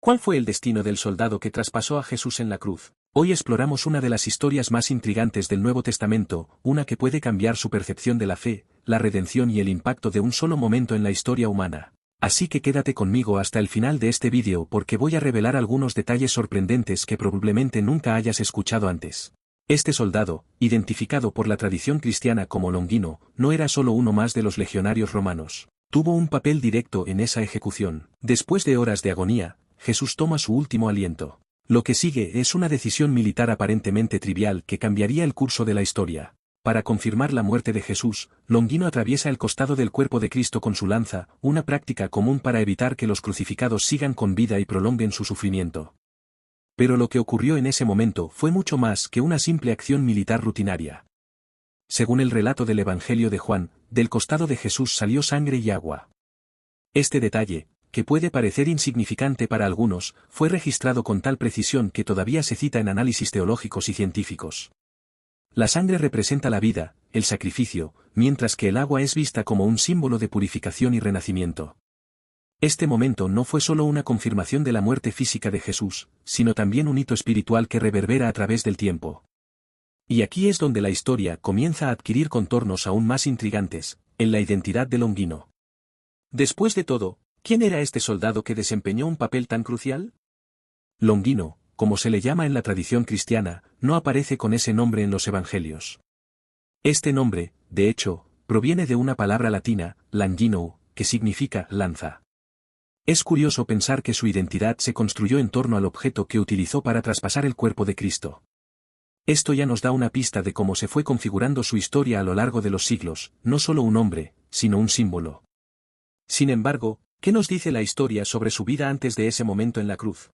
¿Cuál fue el destino del soldado que traspasó a Jesús en la cruz? Hoy exploramos una de las historias más intrigantes del Nuevo Testamento, una que puede cambiar su percepción de la fe, la redención y el impacto de un solo momento en la historia humana. Así que quédate conmigo hasta el final de este vídeo porque voy a revelar algunos detalles sorprendentes que probablemente nunca hayas escuchado antes. Este soldado, identificado por la tradición cristiana como Longino, no era solo uno más de los legionarios romanos. Tuvo un papel directo en esa ejecución. Después de horas de agonía, Jesús toma su último aliento. Lo que sigue es una decisión militar aparentemente trivial que cambiaría el curso de la historia. Para confirmar la muerte de Jesús, Longino atraviesa el costado del cuerpo de Cristo con su lanza, una práctica común para evitar que los crucificados sigan con vida y prolonguen su sufrimiento. Pero lo que ocurrió en ese momento fue mucho más que una simple acción militar rutinaria. Según el relato del Evangelio de Juan, del costado de Jesús salió sangre y agua. Este detalle, que puede parecer insignificante para algunos, fue registrado con tal precisión que todavía se cita en análisis teológicos y científicos. La sangre representa la vida, el sacrificio, mientras que el agua es vista como un símbolo de purificación y renacimiento. Este momento no fue solo una confirmación de la muerte física de Jesús, sino también un hito espiritual que reverbera a través del tiempo. Y aquí es donde la historia comienza a adquirir contornos aún más intrigantes, en la identidad de Longino. Después de todo, ¿quién era este soldado que desempeñó un papel tan crucial? Longino, como se le llama en la tradición cristiana, no aparece con ese nombre en los evangelios. Este nombre, de hecho, proviene de una palabra latina, langino, que significa lanza. Es curioso pensar que su identidad se construyó en torno al objeto que utilizó para traspasar el cuerpo de Cristo. Esto ya nos da una pista de cómo se fue configurando su historia a lo largo de los siglos, no solo un hombre, sino un símbolo. Sin embargo, ¿qué nos dice la historia sobre su vida antes de ese momento en la cruz?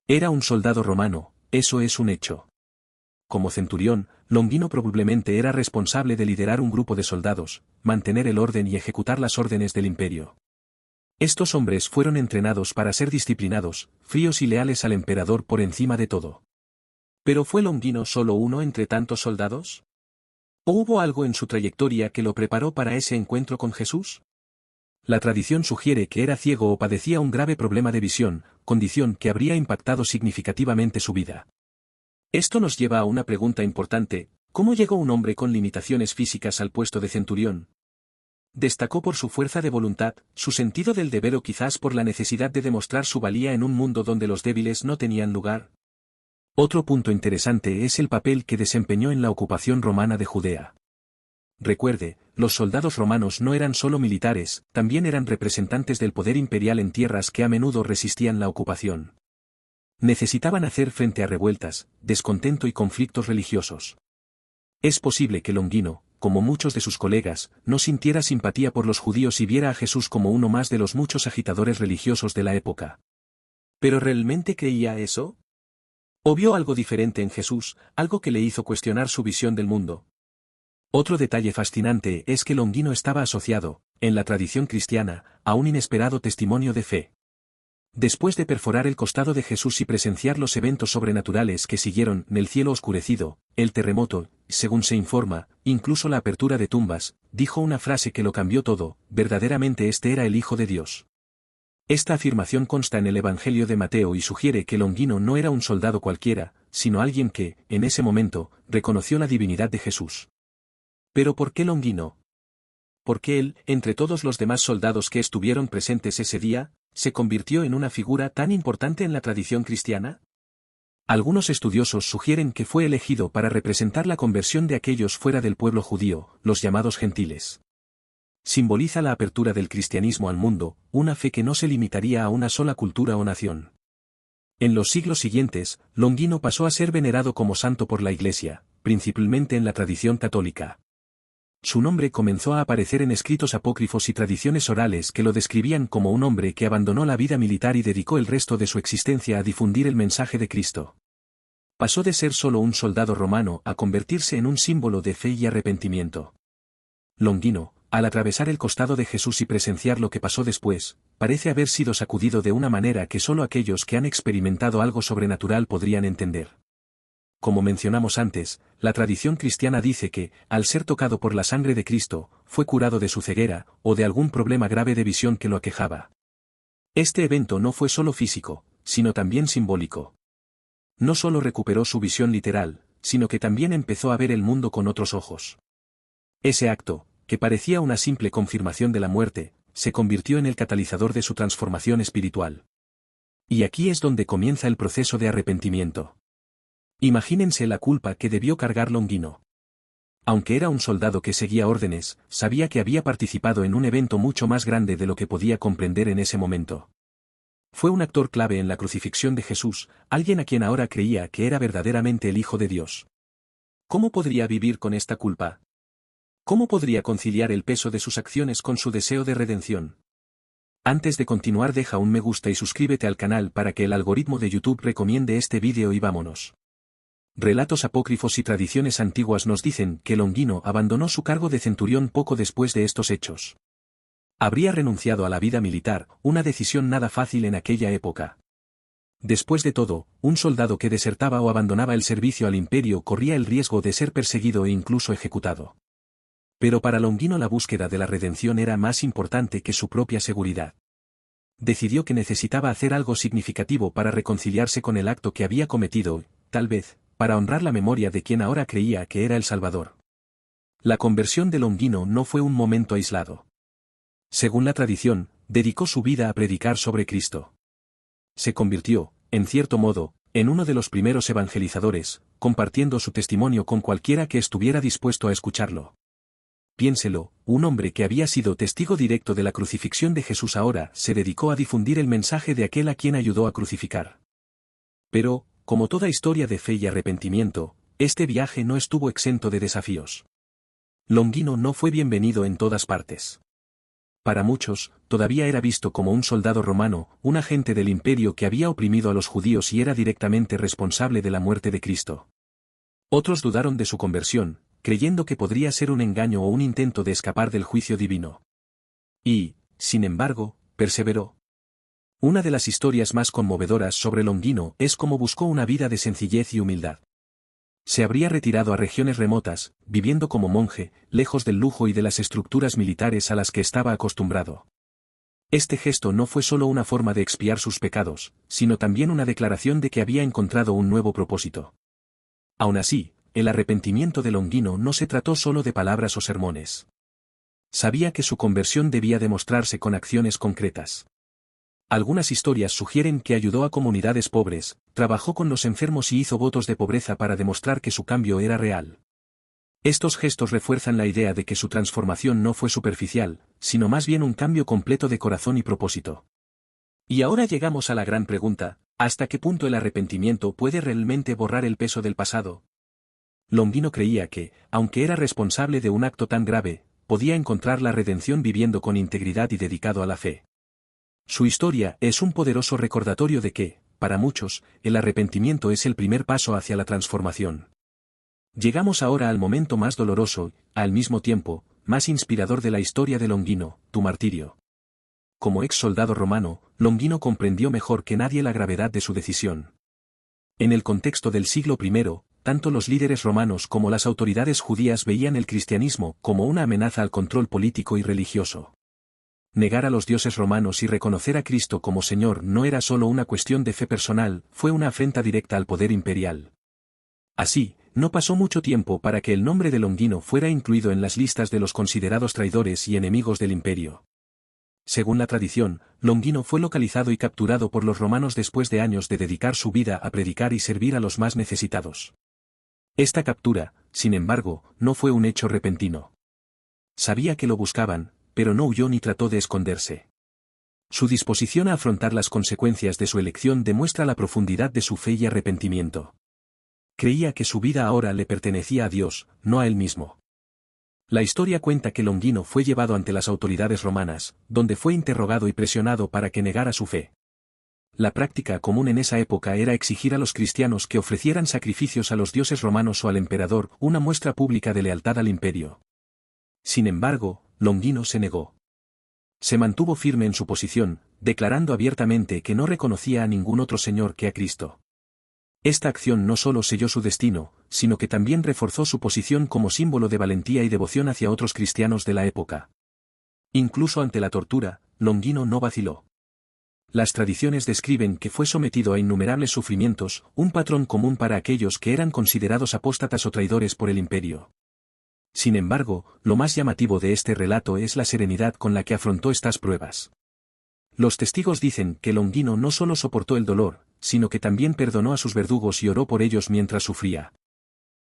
Era un soldado romano, eso es un hecho. Como centurión, Longino probablemente era responsable de liderar un grupo de soldados, mantener el orden y ejecutar las órdenes del imperio. Estos hombres fueron entrenados para ser disciplinados, fríos y leales al emperador por encima de todo. ¿Pero fue Longino solo uno entre tantos soldados? ¿O hubo algo en su trayectoria que lo preparó para ese encuentro con Jesús? La tradición sugiere que era ciego o padecía un grave problema de visión, condición que habría impactado significativamente su vida. Esto nos lleva a una pregunta importante: ¿cómo llegó un hombre con limitaciones físicas al puesto de centurión? ¿Destacó por su fuerza de voluntad, su sentido del deber o quizás por la necesidad de demostrar su valía en un mundo donde los débiles no tenían lugar? Otro punto interesante es el papel que desempeñó en la ocupación romana de Judea. Recuerde, los soldados romanos no eran solo militares, también eran representantes del poder imperial en tierras que a menudo resistían la ocupación. Necesitaban hacer frente a revueltas, descontento y conflictos religiosos. Es posible que Longino, como muchos de sus colegas, no sintiera simpatía por los judíos y viera a Jesús como uno más de los muchos agitadores religiosos de la época. ¿Pero realmente creía eso? ¿O vio algo diferente en Jesús, algo que le hizo cuestionar su visión del mundo? Otro detalle fascinante es que Longino estaba asociado, en la tradición cristiana, a un inesperado testimonio de fe. Después de perforar el costado de Jesús y presenciar los eventos sobrenaturales que siguieron, el cielo oscurecido, el terremoto, según se informa, incluso la apertura de tumbas, dijo una frase que lo cambió todo: verdaderamente este era el Hijo de Dios. Esta afirmación consta en el Evangelio de Mateo y sugiere que Longino no era un soldado cualquiera, sino alguien que, en ese momento, reconoció la divinidad de Jesús. ¿Pero por qué Longino? ¿Por qué él, entre todos los demás soldados que estuvieron presentes ese día, se convirtió en una figura tan importante en la tradición cristiana? Algunos estudiosos sugieren que fue elegido para representar la conversión de aquellos fuera del pueblo judío, los llamados gentiles. Simboliza la apertura del cristianismo al mundo, una fe que no se limitaría a una sola cultura o nación. En los siglos siguientes, Longino pasó a ser venerado como santo por la Iglesia, principalmente en la tradición católica. Su nombre comenzó a aparecer en escritos apócrifos y tradiciones orales que lo describían como un hombre que abandonó la vida militar y dedicó el resto de su existencia a difundir el mensaje de Cristo. Pasó de ser solo un soldado romano a convertirse en un símbolo de fe y arrepentimiento. Longino, al atravesar el costado de Jesús y presenciar lo que pasó después, parece haber sido sacudido de una manera que solo aquellos que han experimentado algo sobrenatural podrían entender. Como mencionamos antes, la tradición cristiana dice que, al ser tocado por la sangre de Cristo, fue curado de su ceguera, o de algún problema grave de visión que lo aquejaba. Este evento no fue solo físico, sino también simbólico. No solo recuperó su visión literal, sino que también empezó a ver el mundo con otros ojos. Ese acto, que parecía una simple confirmación de la muerte, se convirtió en el catalizador de su transformación espiritual. Y aquí es donde comienza el proceso de arrepentimiento. Imagínense la culpa que debió cargar Longino. Aunque era un soldado que seguía órdenes, sabía que había participado en un evento mucho más grande de lo que podía comprender en ese momento. Fue un actor clave en la crucifixión de Jesús, alguien a quien ahora creía que era verdaderamente el Hijo de Dios. ¿Cómo podría vivir con esta culpa? ¿Cómo podría conciliar el peso de sus acciones con su deseo de redención? Antes de continuar, deja un me gusta y suscríbete al canal para que el algoritmo de YouTube recomiende este vídeo y vámonos. Relatos apócrifos y tradiciones antiguas nos dicen que Longino abandonó su cargo de centurión poco después de estos hechos. Habría renunciado a la vida militar, una decisión nada fácil en aquella época. Después de todo, un soldado que desertaba o abandonaba el servicio al imperio corría el riesgo de ser perseguido e incluso ejecutado. Pero para Longino la búsqueda de la redención era más importante que su propia seguridad. Decidió que necesitaba hacer algo significativo para reconciliarse con el acto que había cometido, tal vez, para honrar la memoria de quien ahora creía que era el Salvador. La conversión de Longino no fue un momento aislado. Según la tradición, dedicó su vida a predicar sobre Cristo. Se convirtió, en cierto modo, en uno de los primeros evangelizadores, compartiendo su testimonio con cualquiera que estuviera dispuesto a escucharlo. Piénselo, un hombre que había sido testigo directo de la crucifixión de Jesús ahora se dedicó a difundir el mensaje de aquel a quien ayudó a crucificar. Pero, como toda historia de fe y arrepentimiento, este viaje no estuvo exento de desafíos. Longino no fue bienvenido en todas partes. Para muchos, todavía era visto como un soldado romano, un agente del imperio que había oprimido a los judíos y era directamente responsable de la muerte de Cristo. Otros dudaron de su conversión, creyendo que podría ser un engaño o un intento de escapar del juicio divino. Y, sin embargo, perseveró. Una de las historias más conmovedoras sobre Longino es cómo buscó una vida de sencillez y humildad. Se habría retirado a regiones remotas, viviendo como monje, lejos del lujo y de las estructuras militares a las que estaba acostumbrado. Este gesto no fue solo una forma de expiar sus pecados, sino también una declaración de que había encontrado un nuevo propósito. Aun así, el arrepentimiento de Longino no se trató solo de palabras o sermones. Sabía que su conversión debía demostrarse con acciones concretas. Algunas historias sugieren que ayudó a comunidades pobres, trabajó con los enfermos y hizo votos de pobreza para demostrar que su cambio era real. Estos gestos refuerzan la idea de que su transformación no fue superficial, sino más bien un cambio completo de corazón y propósito. Y ahora llegamos a la gran pregunta, ¿hasta qué punto el arrepentimiento puede realmente borrar el peso del pasado? Longino creía que, aunque era responsable de un acto tan grave, podía encontrar la redención viviendo con integridad y dedicado a la fe. Su historia es un poderoso recordatorio de que, para muchos, el arrepentimiento es el primer paso hacia la transformación. Llegamos ahora al momento más doloroso, al mismo tiempo, más inspirador de la historia de Longino, tu martirio. Como ex soldado romano, Longino comprendió mejor que nadie la gravedad de su decisión. En el contexto del siglo I, tanto los líderes romanos como las autoridades judías veían el cristianismo como una amenaza al control político y religioso. Negar a los dioses romanos y reconocer a Cristo como Señor no era solo una cuestión de fe personal, fue una afrenta directa al poder imperial. Así, no pasó mucho tiempo para que el nombre de Longino fuera incluido en las listas de los considerados traidores y enemigos del imperio. Según la tradición, Longino fue localizado y capturado por los romanos después de años de dedicar su vida a predicar y servir a los más necesitados. Esta captura, sin embargo, no fue un hecho repentino. Sabía que lo buscaban, pero no huyó ni trató de esconderse. Su disposición a afrontar las consecuencias de su elección demuestra la profundidad de su fe y arrepentimiento. Creía que su vida ahora le pertenecía a Dios, no a él mismo. La historia cuenta que Longino fue llevado ante las autoridades romanas, donde fue interrogado y presionado para que negara su fe. La práctica común en esa época era exigir a los cristianos que ofrecieran sacrificios a los dioses romanos o al emperador, una muestra pública de lealtad al imperio. Sin embargo, Longino se negó. Se mantuvo firme en su posición, declarando abiertamente que no reconocía a ningún otro señor que a Cristo. Esta acción no solo selló su destino, sino que también reforzó su posición como símbolo de valentía y devoción hacia otros cristianos de la época. Incluso ante la tortura, Longino no vaciló. Las tradiciones describen que fue sometido a innumerables sufrimientos, un patrón común para aquellos que eran considerados apóstatas o traidores por el imperio. Sin embargo, lo más llamativo de este relato es la serenidad con la que afrontó estas pruebas. Los testigos dicen que Longino no solo soportó el dolor, sino que también perdonó a sus verdugos y oró por ellos mientras sufría.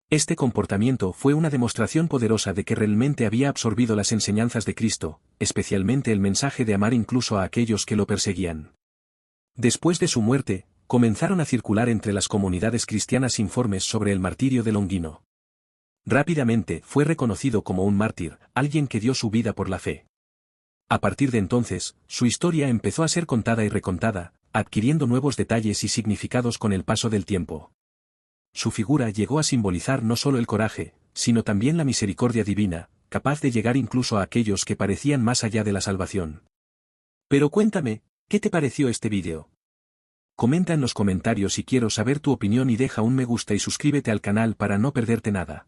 Este comportamiento fue una demostración poderosa de que realmente había absorbido las enseñanzas de Cristo, especialmente el mensaje de amar incluso a aquellos que lo perseguían. Después de su muerte, comenzaron a circular entre las comunidades cristianas informes sobre el martirio de Longino. Rápidamente fue reconocido como un mártir, alguien que dio su vida por la fe. A partir de entonces, su historia empezó a ser contada y recontada, adquiriendo nuevos detalles y significados con el paso del tiempo. Su figura llegó a simbolizar no solo el coraje, sino también la misericordia divina, capaz de llegar incluso a aquellos que parecían más allá de la salvación. Pero cuéntame, ¿qué te pareció este vídeo? Comenta en los comentarios si quiero saber tu opinión y deja un me gusta y suscríbete al canal para no perderte nada.